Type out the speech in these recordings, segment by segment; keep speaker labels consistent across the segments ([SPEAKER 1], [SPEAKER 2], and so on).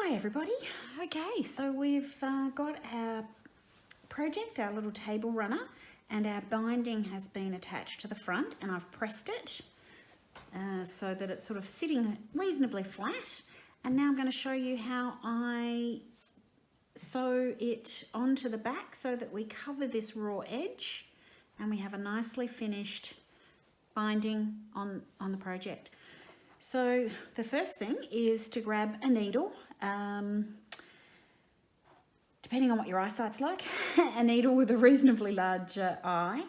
[SPEAKER 1] Hi everybody. Okay, so we've got our project, our little table runner, and our binding has been attached to the front, and I've pressed it so that it's sort of sitting reasonably flat. And now I'm going to show you how I sew it onto the back so that we cover this raw edge and we have a nicely finished binding on the project. So the first thing is to grab a needle, depending on what your eyesight's like, a needle with a reasonably large eye.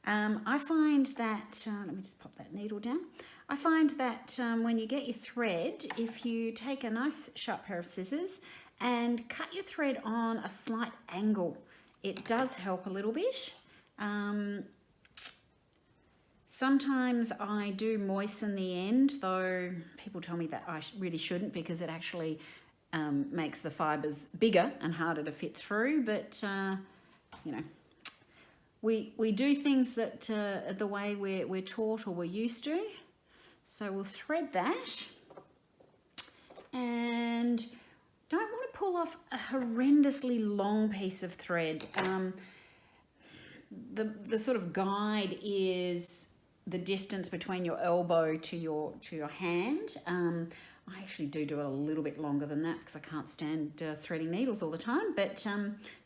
[SPEAKER 1] I find that, let me just pop that needle down. I find that when you get your thread, if you take a nice sharp pair of scissors and cut your thread on a slight angle, it does help a little bit. Sometimes I do moisten the end, though people tell me that I really shouldn't because it actually makes the fibres bigger and harder to fit through. But, you know, we do things that the way we're taught or we're used to. So we'll thread that and don't want to pull off a horrendously long piece of thread. The sort of guide is the distance between your elbow to your hand. I actually do it a little bit longer than that because I can't stand threading needles all the time, but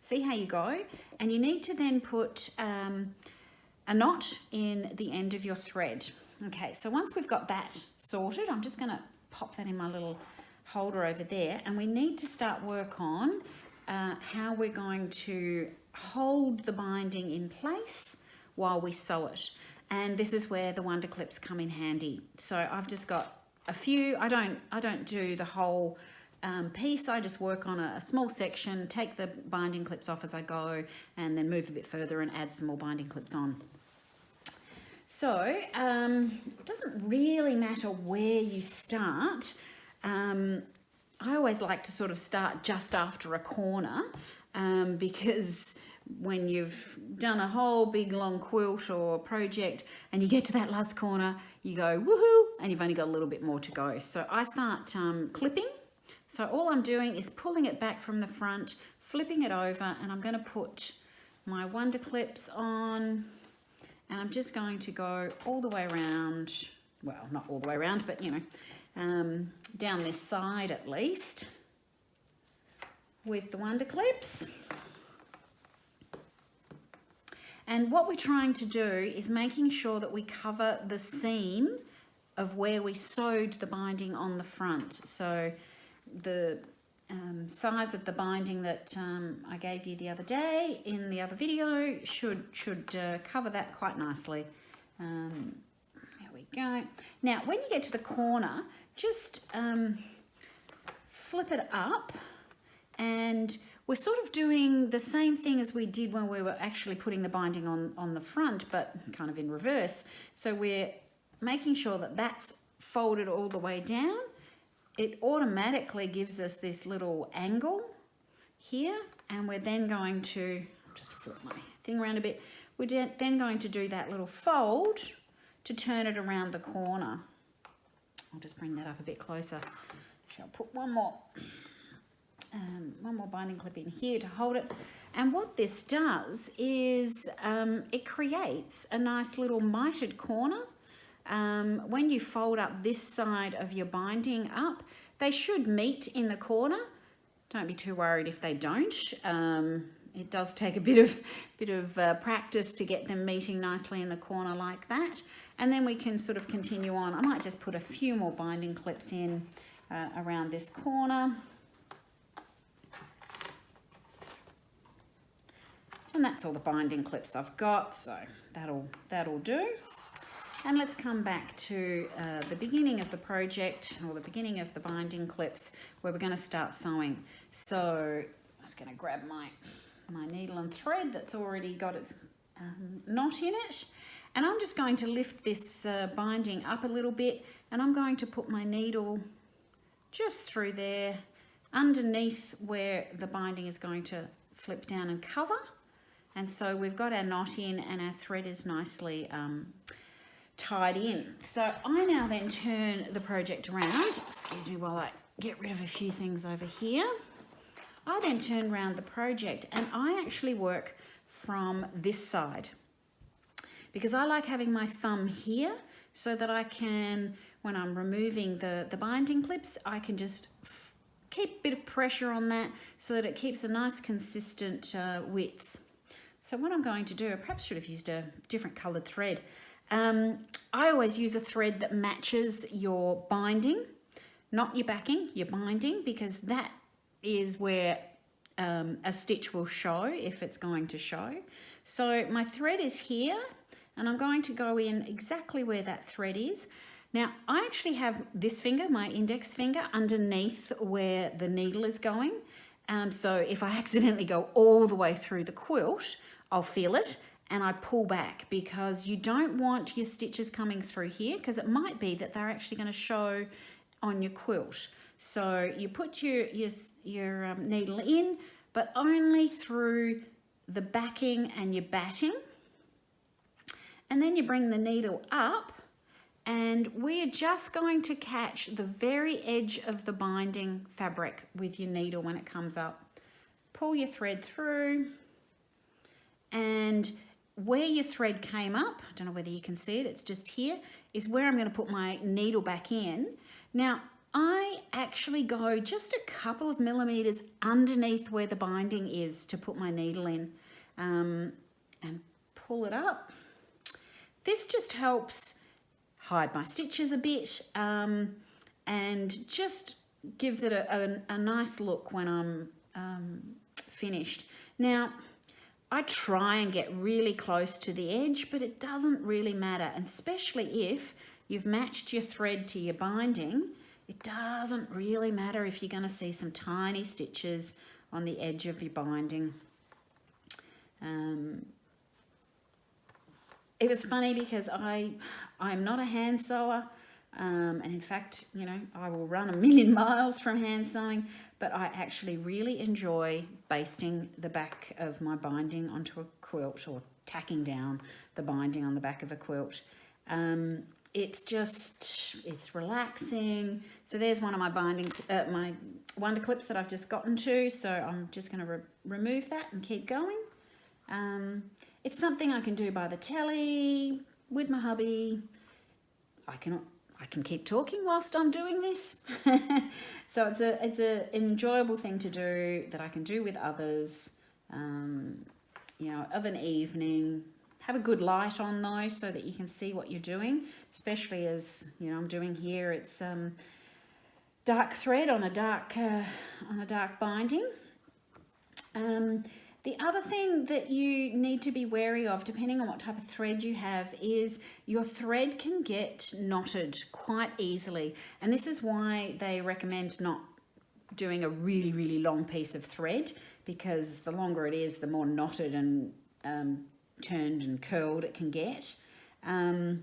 [SPEAKER 1] see how you go. And you need to then put a knot in the end of your thread. Okay, so once we've got that sorted, I'm just going to pop that in my little holder over there, and we need to start work on how we're going to hold the binding in place while we sew it. And this is where the Wonder Clips come in handy. So I've just got a few. I don't do the whole piece. I just work on a small section, take the binding clips off as I go, and then move a bit further and add some more binding clips on. So it doesn't really matter where you start. I always like to sort of start just after a corner because when you've done a whole big long quilt or project and you get to that last corner, you go woohoo, and you've only got a little bit more to go. So I start clipping. So all I'm doing is pulling it back from the front, flipping it over, and I'm going to put my Wonder Clips on, and I'm just going to go all the way around, well, not all the way around, but you know, down this side at least with the Wonder Clips. And what we're trying to do is making sure that we cover the seam of where we sewed the binding on the front. So the size of the binding that I gave you the other day in the other video should cover that quite nicely. There we go. Now, when you get to the corner, just flip it up, and we're sort of doing the same thing as we did when we were actually putting the binding on the front, but kind of in reverse. So we're making sure that that's folded all the way down. It automatically gives us this little angle here, and we're then going to, just flip my thing around a bit, we're then going to do that little fold to turn it around the corner. I'll just bring that up a bit closer. I'll put one more binding clip in here to hold it. And what this does is it creates a nice little mitered corner. When you fold up this side of your binding up, they should meet in the corner. Don't be too worried if they don't. It does take a bit of practice to get them meeting nicely in the corner like that. And then we can sort of continue on. I might just put a few more binding clips in around this corner. And that's all the binding clips I've got, so that'll do. And let's come back to the beginning of the project, or the beginning of the binding clips, where we're going to start sewing. So I'm just going to grab my needle and thread that's already got its knot in it, and I'm just going to lift this binding up a little bit, and I'm going to put my needle just through there, underneath where the binding is going to flip down and cover. And so we've got our knot in, and our thread is nicely tied in. So I now then turn the project around. Excuse me while I get rid of a few things over here. I then turn around the project and I actually work from this side because I like having my thumb here so that I can, when I'm removing the binding clips, I can just keep a bit of pressure on that so that it keeps a nice consistent width. So what I'm going to do, I perhaps should have used a different coloured thread. I always use a thread that matches your binding, not your backing, your binding, because that is where a stitch will show if it's going to show. So my thread is here and I'm going to go in exactly where that thread is. Now I actually have this finger, my index finger, underneath where the needle is going. So if I accidentally go all the way through the quilt, I'll feel it and I pull back because you don't want your stitches coming through here because it might be that they're actually going to show on your quilt. So you put your needle in, but only through the backing and your batting. And then you bring the needle up and we're just going to catch the very edge of the binding fabric with your needle when it comes up. Pull your thread through and where your thread came up, I don't know whether you can see it, it's just here, is where I'm going to put my needle back in. Now, I actually go just a couple of millimeters underneath where the binding is to put my needle in and pull it up. This just helps hide my stitches a bit and just gives it a nice look when I'm finished. Now, I try and get really close to the edge, but it doesn't really matter, and especially if you've matched your thread to your binding, it doesn't really matter if you're going to see some tiny stitches on the edge of your binding. It was funny because I'm not a hand sewer, and in fact, you know, I will run a million miles from hand sewing, but I actually really enjoy basting the back of my binding onto a quilt or tacking down the binding on the back of a quilt. It's relaxing. So there's one of my my wonder clips that I've just gotten to, so I'm just going to remove that and keep going. It's something I can do by the telly with my hubby. I can keep talking whilst I'm doing this. So it's an enjoyable thing to do that I can do with others, you know, of an evening. Have a good light on though so that you can see what you're doing, especially as, you know, I'm doing here. It's dark thread on a dark binding. The other thing that you need to be wary of, depending on what type of thread you have, is your thread can get knotted quite easily. And this is why they recommend not doing a really, really long piece of thread, because the longer it is, the more knotted and turned and curled it can get. I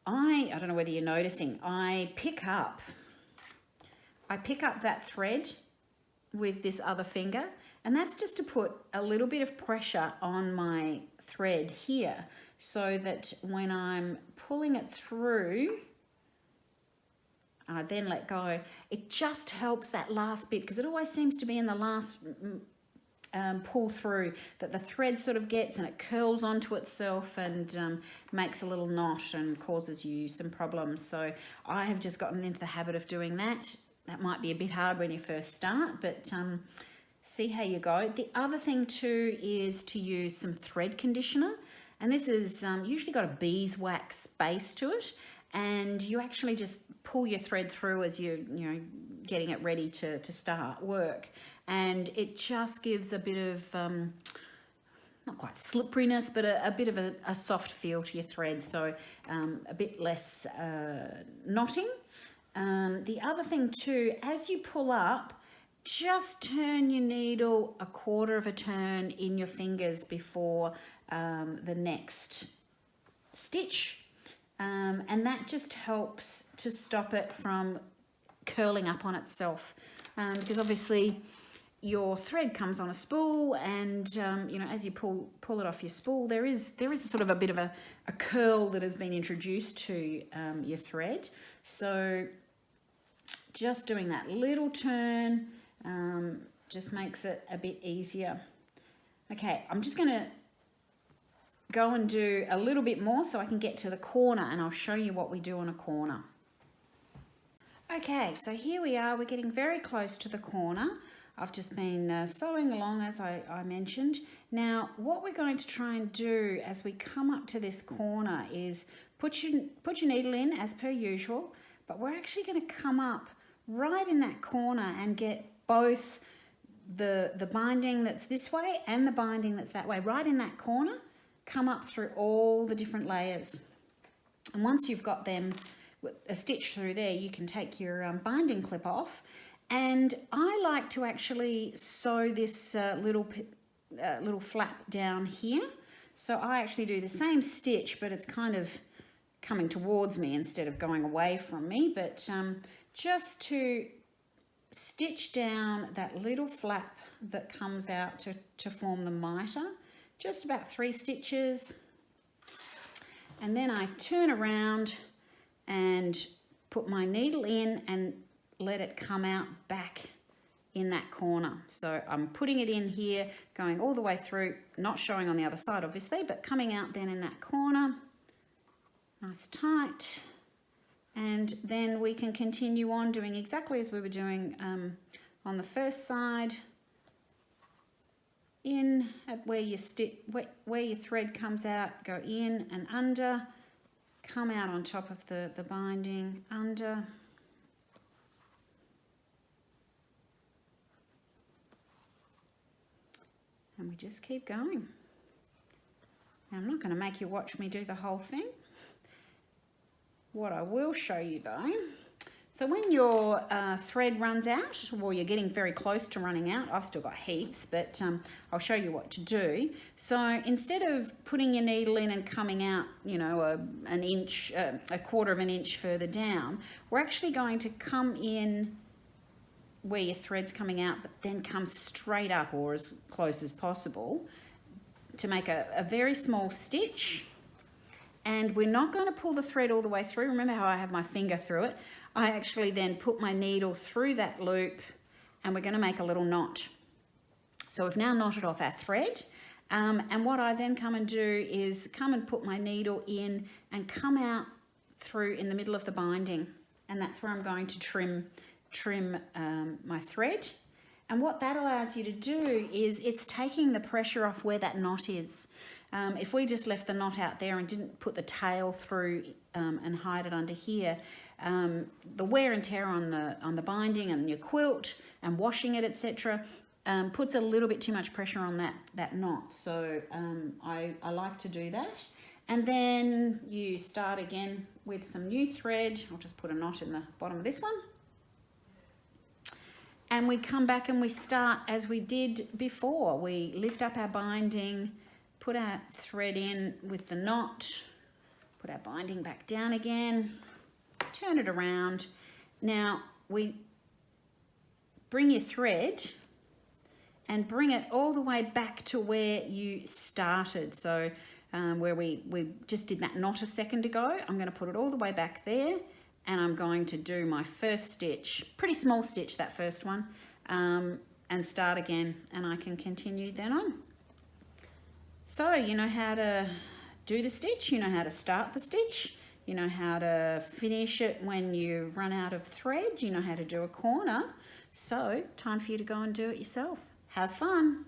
[SPEAKER 1] don't know whether you're noticing, I pick up that thread with this other finger, and that's just to put a little bit of pressure on my thread here so that when I'm pulling it through, I then let go. It just helps that last bit, because it always seems to be in the last pull through that the thread sort of gets and it curls onto itself and makes a little knot and causes you some problems. So I have just gotten into the habit of doing that. That might be a bit hard when you first start, but see how you go. The other thing too is to use some thread conditioner, and this is usually got a beeswax base to it, and you actually just pull your thread through as you're getting it ready to start work, and it just gives a bit of not quite slipperiness, but a bit of a soft feel to your thread, so a bit less knotting. The other thing too, as you pull up, just turn your needle a quarter of a turn in your fingers before the next stitch, and that just helps to stop it from curling up on itself, because obviously your thread comes on a spool, and you know, as you pull it off your spool, there is sort of a bit of a curl that has been introduced to your thread. So just doing that little turn just makes it a bit easier. Okay, I'm just going to go and do a little bit more so I can get to the corner, and I'll show you what we do on a corner. Okay, so here we are, we're getting very close to the corner. I've just been sewing along, as I mentioned. Now, what we're going to try and do as we come up to this corner is put your needle in as per usual, but we're actually going to come up right in that corner and get both the binding that's this way and the binding that's that way, right in that corner. Come up through all the different layers. And once you've got them a stitch through there, you can take your binding clip off. And I like to actually sew this little flap down here. So I actually do the same stitch, but it's kind of coming towards me instead of going away from me. But just to stitch down that little flap that comes out to form the mitre, just about 3 stitches. And then I turn around and put my needle in and let it come out back in that corner. So I'm putting it in here, going all the way through, not showing on the other side obviously, but coming out then in that corner, nice tight. And then we can continue on doing exactly as we were doing on the first side. In at where your thread comes out, go in and under, come out on top of the binding, under. And we just keep going. Now, I'm not going to make you watch me do the whole thing. What I will show you though, so when your thread runs out, or you're getting very close to running out, I've still got heaps, but I'll show you what to do. So instead of putting your needle in and coming out, you know, an inch, a quarter of an inch further down, we're actually going to come in where your thread's coming out, but then come straight up or as close as possible to make a very small stitch. And we're not going to pull the thread all the way through. Remember how I have my finger through it? I actually then put my needle through that loop, and we're going to make a little knot. So we've now knotted off our thread. And what I then come and do is come and put my needle in and come out through in the middle of the binding. And that's where I'm going to trim my thread. And what that allows you to do is it's taking the pressure off where that knot is. If we just left the knot out there and didn't put the tail through and hide it under here, the wear and tear on the binding and your quilt and washing it, etc., puts a little bit too much pressure on that knot. So I like to do that. And then you start again with some new thread. I'll just put a knot in the bottom of this one. And we come back and we start as we did before. We lift up our binding, put our thread in with the knot, put our binding back down again, turn it around. Now we bring your thread and bring it all the way back to where you started. So where we just did that knot a second ago, I'm going to put it all the way back there. And I'm going to do my first stitch, pretty small stitch, that first one, and start again, and I can continue then on. So you know how to do the stitch, you know how to start the stitch, you know how to finish it when you run out of thread, you know how to do a corner. So time for you to go and do it yourself. Have fun.